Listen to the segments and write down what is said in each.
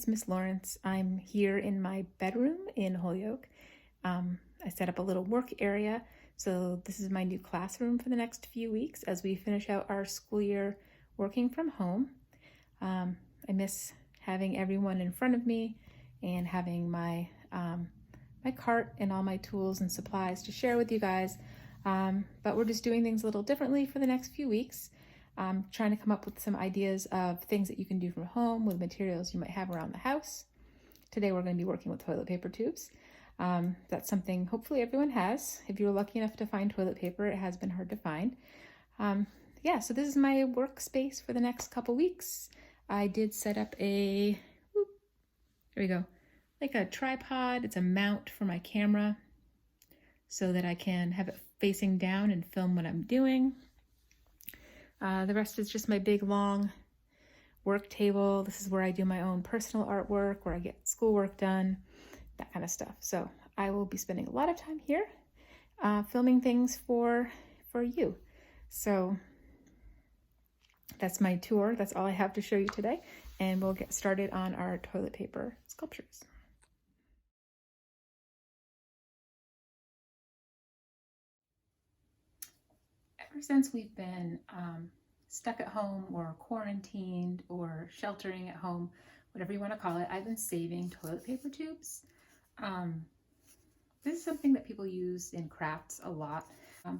is Miss Lawrence. I'm here in my bedroom in Holyoke. I set up a little work area, so this is my new classroom for the next few weeks as we finish out our school year working from home. I miss having everyone in front of me and having my cart and all my tools and supplies to share with you guys. But we're just doing things a little differently for the next few weeks. Trying to come up with some ideas of things that you can do from home with materials you might have around the house. Today we're going to be working with toilet paper tubes. That's something hopefully everyone has. If you're lucky enough to find toilet paper, it has been hard to find. So this is my workspace for the next couple weeks. I did set up there we go, like a tripod. It's a mount for my camera so that I can have it facing down and film what I'm doing. The rest is just my big long work table. This is where I do my own personal artwork, where I get schoolwork done, that kind of stuff. So I will be spending a lot of time here filming things for you. So that's my tour. That's all I have to show you today. And we'll get started on our toilet paper sculptures. Ever since we've been stuck at home or quarantined or sheltering at home, whatever you want to call it, I've been saving toilet paper tubes. This is something that people use in crafts a lot,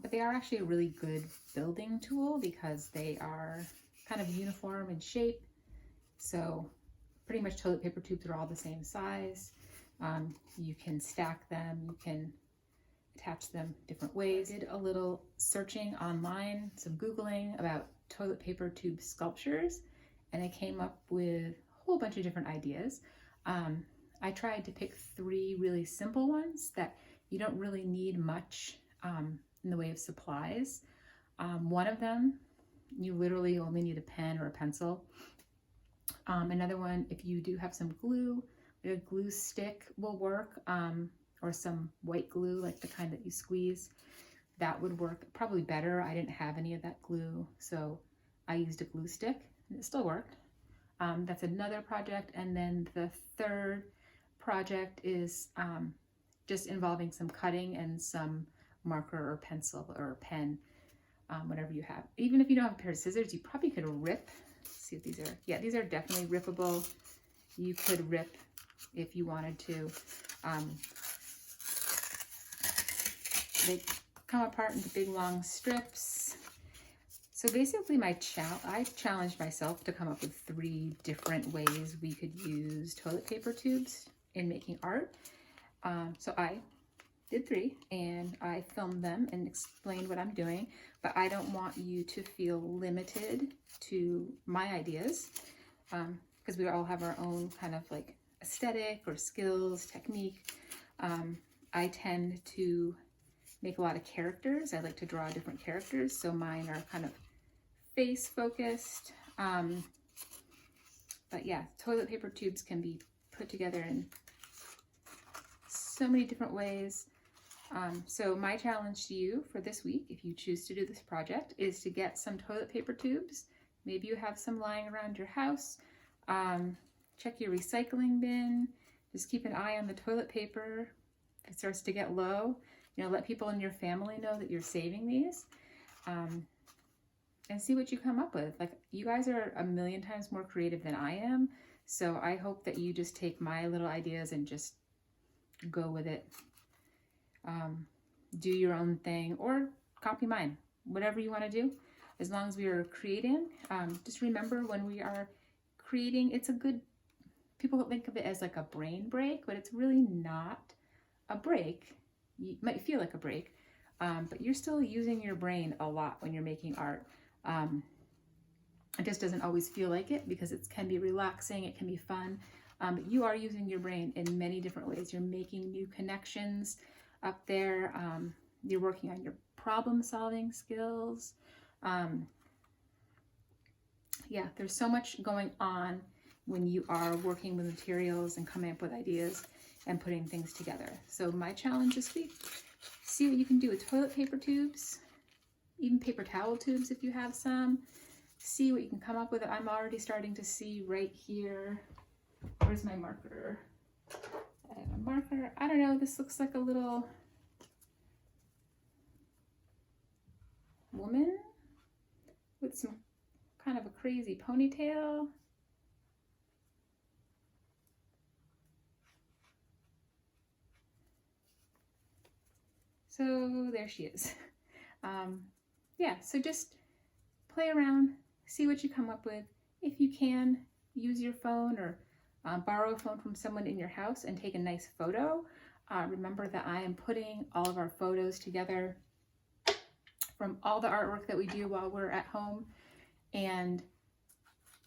but they are actually a really good building tool because they are kind of uniform in shape. So pretty much toilet paper tubes are all the same size. You can stack them, you can attach them different ways. I did a little searching online, some Googling about toilet paper tube sculptures, and I came up with a whole bunch of different ideas. I tried to pick 3 really simple ones that you don't really need much in the way of supplies. One of them, you literally only need a pen or a pencil. Another one, if you do have some glue, a glue stick will work. Or some white glue, like the kind that you squeeze, that would work probably better. I didn't have any of that glue, so I used a glue stick and it still worked. That's another project. And then the third project is just involving some cutting and some marker or pencil or pen, whatever you have. Even if you don't have a pair of scissors, you probably could rip. Let's see if these are, yeah, these are definitely rippable. You could rip if you wanted to. They come apart into big long strips. So basically I challenged myself to come up with 3 different ways we could use toilet paper tubes in making art. So I did 3 and I filmed them and explained what I'm doing, but I don't want you to feel limited to my ideas because we all have our own kind of like aesthetic or skills, technique. I tend to make a lot of characters. I like to draw different characters, so mine are kind of face focused. But yeah, toilet paper tubes can be put together in so many different ways. So my challenge to you for this week, if you choose to do this project, is to get some toilet paper tubes. Maybe you have some lying around your house. Check your recycling bin. Just keep an eye on the toilet paper. If it starts to get low, let people in your family know that you're saving these, and see what you come up with. Like, you guys are a million times more creative than I am, so I hope that you just take my little ideas and just go with it. Do your own thing or copy mine, whatever you want to do. As long as we are creating, just remember when we are creating, people think of it as like a brain break, but it's really not a break. You might feel like a break, but you're still using your brain a lot when you're making art. It just doesn't always feel like it because it can be relaxing, it can be fun, but you are using your brain in many different ways. You're making new connections up there. You're working on your problem-solving skills. Yeah, there's so much going on when you are working with materials and coming up with ideas and putting things together. So my challenge this week, see what you can do with toilet paper tubes, even paper towel tubes if you have some. See what you can come up with. I'm already starting to see right here Where's my marker? I have a marker. I don't know, this looks like a little woman with some kind of a crazy ponytail. So there she is. Yeah, so just play around, see what you come up with. If you can, use your phone or borrow a phone from someone in your house and take a nice photo. Remember that I am putting all of our photos together from all the artwork that we do while we're at home, and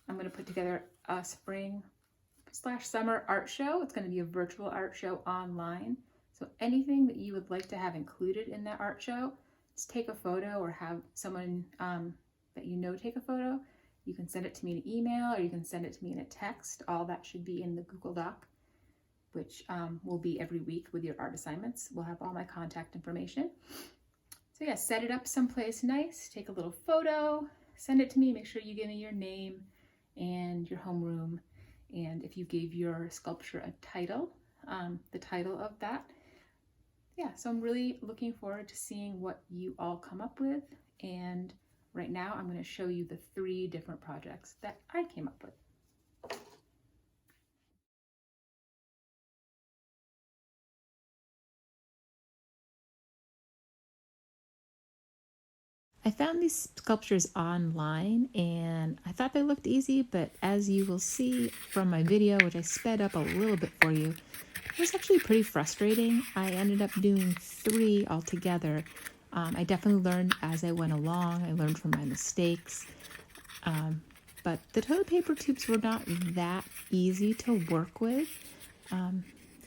I'm going to put together a spring/summer art show. It's going to be a virtual art show online. So anything that you would like to have included in that art show, just take a photo or have someone that you know take a photo. You can send it to me in an email or you can send it to me in a text. All that should be in the Google Doc, which will be every week with your art assignments. We'll have all my contact information. So yeah, set it up someplace nice, take a little photo, send it to me. Make sure you give me your name and your homeroom, and if you gave your sculpture a title, the title of that. Yeah, so I'm really looking forward to seeing what you all come up with, and right now I'm going to show you the 3 different projects that I came up with. I found these sculptures online and I thought they looked easy, but as you will see from my video, which I sped up a little bit for you, it was actually pretty frustrating. I ended up doing 3 altogether. I definitely learned as I went along. I learned from my mistakes. But the toilet paper tubes were not that easy to work with.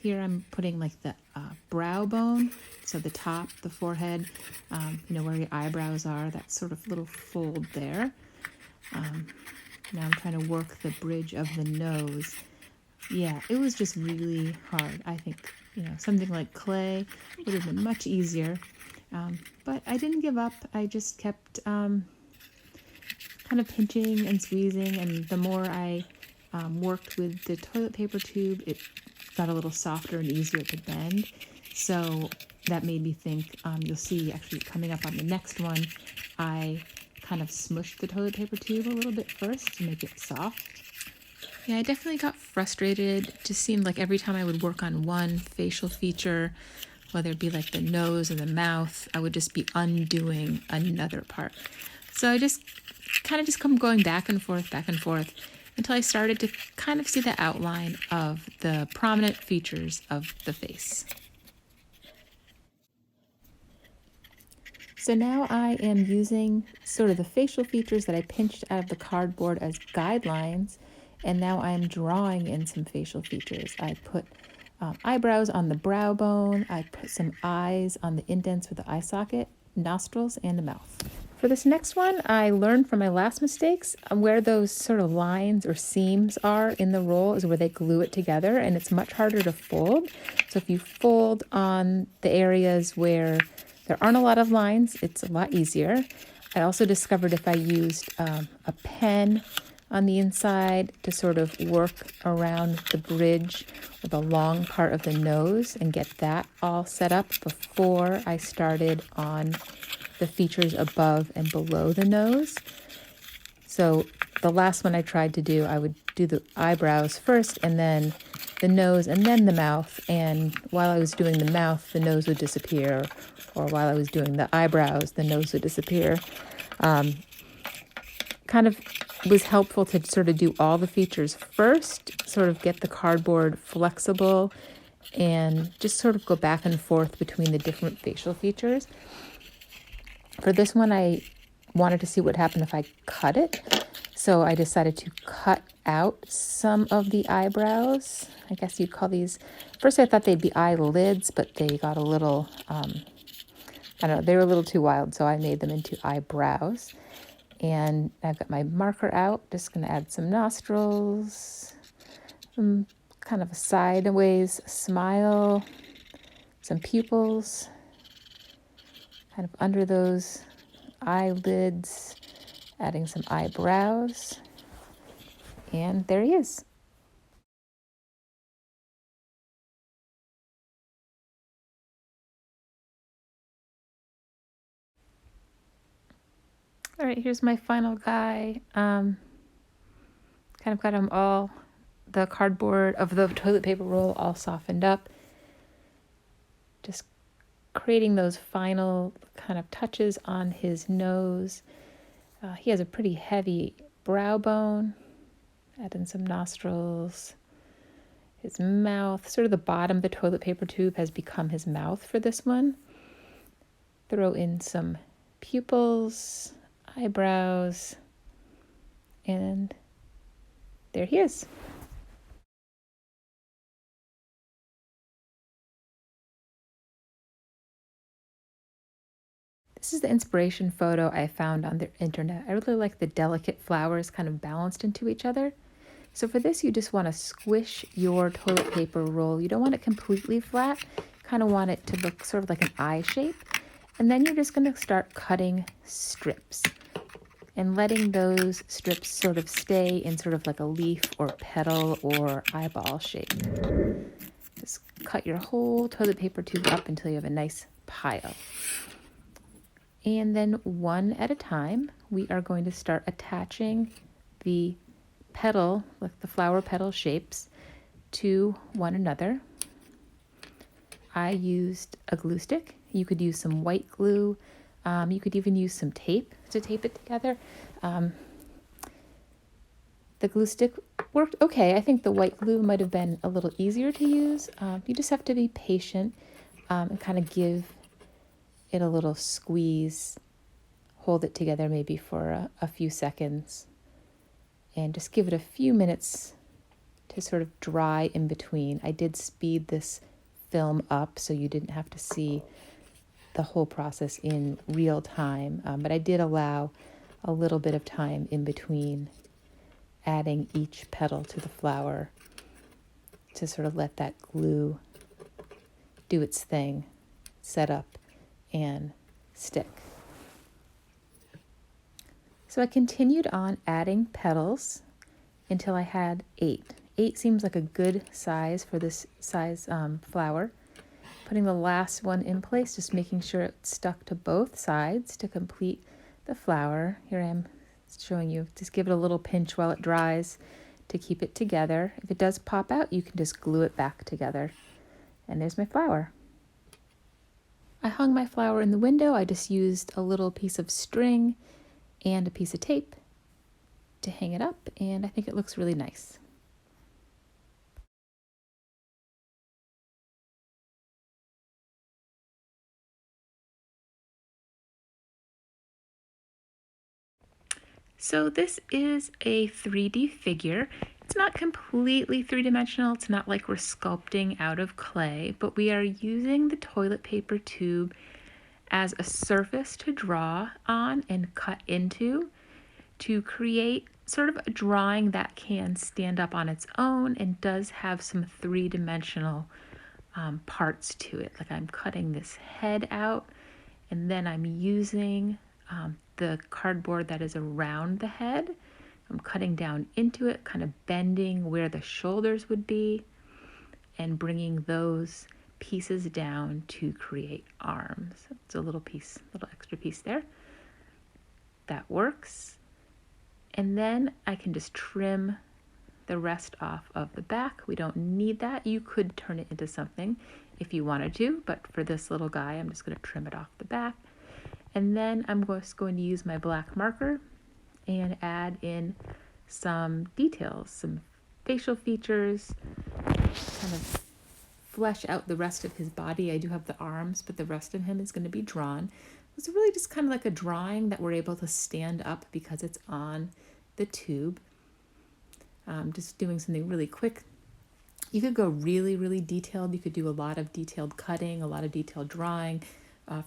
Here I'm putting like the brow bone, so the top, the forehead, where your eyebrows are, that sort of little fold there. Now I'm trying to work the bridge of the nose. Yeah, it was just really hard. I think, something like clay would have been much easier. But I didn't give up. I just kept kind of pinching and squeezing, and the more I worked with the toilet paper tube, it got a little softer and easier to bend. So that made me think, you'll see actually coming up on the next one, I kind of smushed the toilet paper tube a little bit first to make it soft. Yeah, I definitely got frustrated. It just seemed like every time I would work on one facial feature, whether it be like the nose or the mouth, I would just be undoing another part. So I just come going back and forth, until I started to kind of see the outline of the prominent features of the face. So now I am using sort of the facial features that I pinched out of the cardboard as guidelines, and now I'm drawing in some facial features. I put eyebrows on the brow bone, I put some eyes on the indents with the eye socket, nostrils, and a mouth. For this next one, I learned from my last mistakes where those sort of lines or seams are in the roll is where they glue it together, and it's much harder to fold. So if you fold on the areas where there aren't a lot of lines, it's a lot easier. I also discovered if I used a pen on the inside to sort of work around the bridge or the long part of the nose and get that all set up before I started on the features above and below the nose. So the last one I tried to do, I would do the eyebrows first and then the nose and then the mouth. And while I was doing the mouth, the nose would disappear. Or while I was doing the eyebrows, the nose would disappear. Kind of was helpful to sort of do all the features first, sort of get the cardboard flexible and just sort of go back and forth between the different facial features. For this one, I wanted to see what happened if I cut it. So I decided to cut out some of the eyebrows. I guess you'd call these, first I thought they'd be eyelids, but they got a little, I don't know, they were a little too wild. So I made them into eyebrows. And I've got my marker out, just gonna add some nostrils, kind of a sideways smile, some pupils, kind of under those eyelids, adding some eyebrows, and there he is. All right, here's my final guy. Kind of got him all, the cardboard of the toilet paper roll all softened up. Just creating those final kind of touches on his nose. He has a pretty heavy brow bone. Add in some nostrils. His mouth, sort of the bottom of the toilet paper tube has become his mouth for this one. Throw in some pupils, eyebrows, and there he is. This is the inspiration photo I found on the internet. I really like the delicate flowers kind of balanced into each other. So for this, you just want to squish your toilet paper roll. You don't want it completely flat. Kind of want it to look sort of like an eye shape. And then you're just going to start cutting strips and letting those strips sort of stay in sort of like a leaf or petal or eyeball shape. Just cut your whole toilet paper tube up until you have a nice pile. And then one at a time, we are going to start attaching the petal, like the flower petal shapes, to one another. I used a glue stick. You could use some white glue. You could even use some tape to tape it together. The glue stick worked okay. I think the white glue might have been a little easier to use. You just have to be patient and kind of give it a little squeeze. Hold it together maybe for a few seconds. And just give it a few minutes to sort of dry in between. I did speed this film up so you didn't have to see the whole process in real time, but I did allow a little bit of time in between adding each petal to the flower to sort of let that glue do its thing, set up and stick. So I continued on adding petals until I had 8. 8 seems like a good size for this size flower. Putting the last one in place, just making sure it's stuck to both sides to complete the flower. Here I am showing you. Just give it a little pinch while it dries to keep it together. If it does pop out, you can just glue it back together. And there's my flower. I hung my flower in the window. I just used a little piece of string and a piece of tape to hang it up, and I think it looks really nice. So this is a 3D figure. It's not completely three-dimensional. It's not like we're sculpting out of clay, but we are using the toilet paper tube as a surface to draw on and cut into to create sort of a drawing that can stand up on its own and does have some three-dimensional parts to it. Like I'm cutting this head out, and then I'm using the cardboard that is around the head. I'm cutting down into it, kind of bending where the shoulders would be and bringing those pieces down to create arms. It's a little piece, little extra piece there. That works. And then I can just trim the rest off of the back. We don't need that. You could turn it into something if you wanted to, but for this little guy, I'm just going to trim it off the back. And then I'm just going to use my black marker and add in some details, some facial features, kind of flesh out the rest of his body. I do have the arms, but the rest of him is going to be drawn. It's really just kind of like a drawing that we're able to stand up because it's on the tube. Just doing something really quick. You could go really, really detailed. You could do a lot of detailed cutting, a lot of detailed drawing.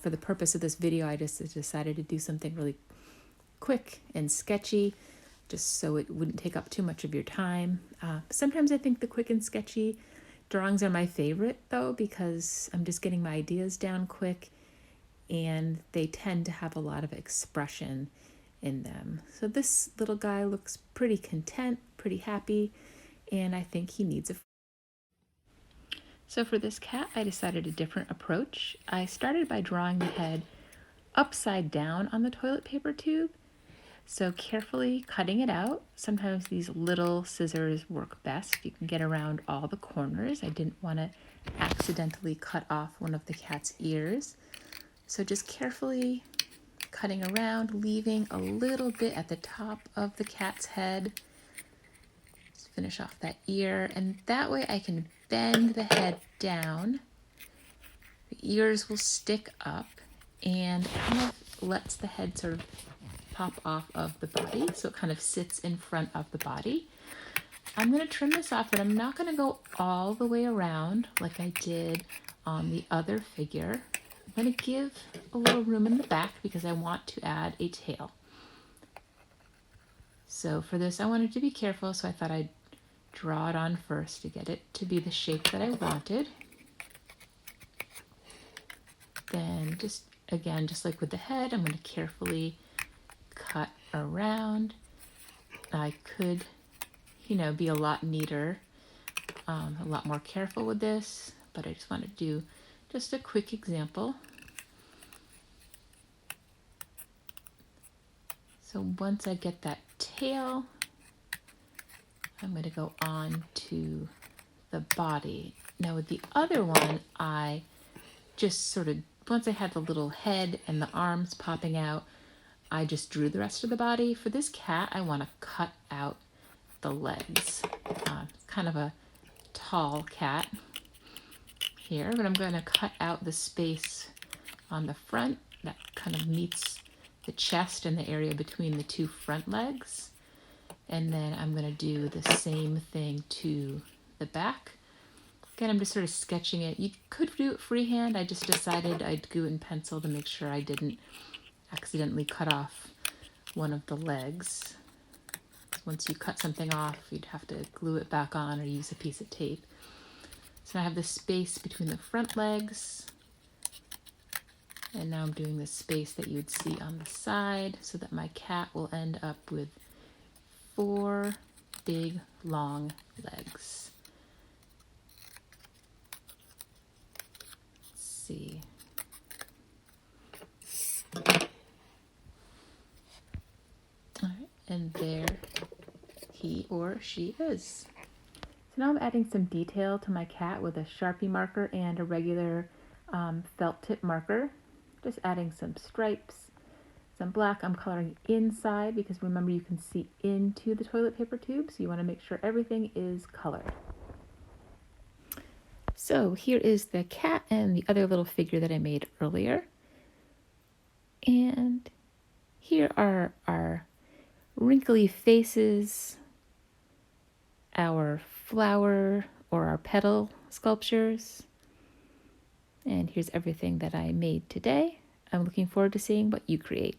For the purpose of this video, I just decided to do something really quick and sketchy, just so it wouldn't take up too much of your time. Sometimes I think the quick and sketchy drawings are my favorite, though, because I'm just getting my ideas down quick, and they tend to have a lot of expression in them. So this little guy looks pretty content, pretty happy, and I think he needs a... So for this cat, I decided a different approach. I started by drawing the head upside down on the toilet paper tube, So carefully cutting it out. Sometimes these little scissors work best. You can get around all the corners. I didn't want to accidentally cut off one of the cat's ears. So just carefully cutting around, leaving a little bit at the top of the cat's head. Just finish off that ear, and that way I can bend the head down. The ears will stick up and kind of lets the head sort of pop off of the body, so it kind of sits in front of the body. I'm going to trim this off, but I'm not going to go all the way around like I did on the other figure. I'm going to give a little room in the back because I want to add a tail. So for this I wanted to be careful, so I thought I'd draw it on first to get it to be the shape that I wanted. Then just again, just like with the head, I'm going to carefully cut around. I could, be a lot neater, a lot more careful with this, but I just want to do just a quick example. So once I get that tail, I'm going to go on to the body. Now with the other one, I just sort of, once I had the little head and the arms popping out, I just drew the rest of the body. For this cat, I want to cut out the legs. Kind of a tall cat here, but I'm going to cut out the space on the front that kind of meets the chest and the area between the two front legs. And then I'm going to do the same thing to the back. Again, I'm just sort of sketching it. You could do it freehand. I just decided I'd do it in pencil to make sure I didn't accidentally cut off one of the legs. Once you cut something off, you'd have to glue it back on or use a piece of tape. So I have the space between the front legs, and now I'm doing the space that you would see on the side so that my cat will end up with 4 big long legs. Let's see. All right, and there he or she is. So now I'm adding some detail to my cat with a Sharpie marker and a regular felt tip marker. Just adding some stripes, some black. I'm coloring inside because remember you can see into the toilet paper tube, so you want to make sure everything is colored. So here is the cat and the other little figure that I made earlier. And here are our wrinkly faces, our flower or our petal sculptures. And here's everything that I made today. I'm looking forward to seeing what you create.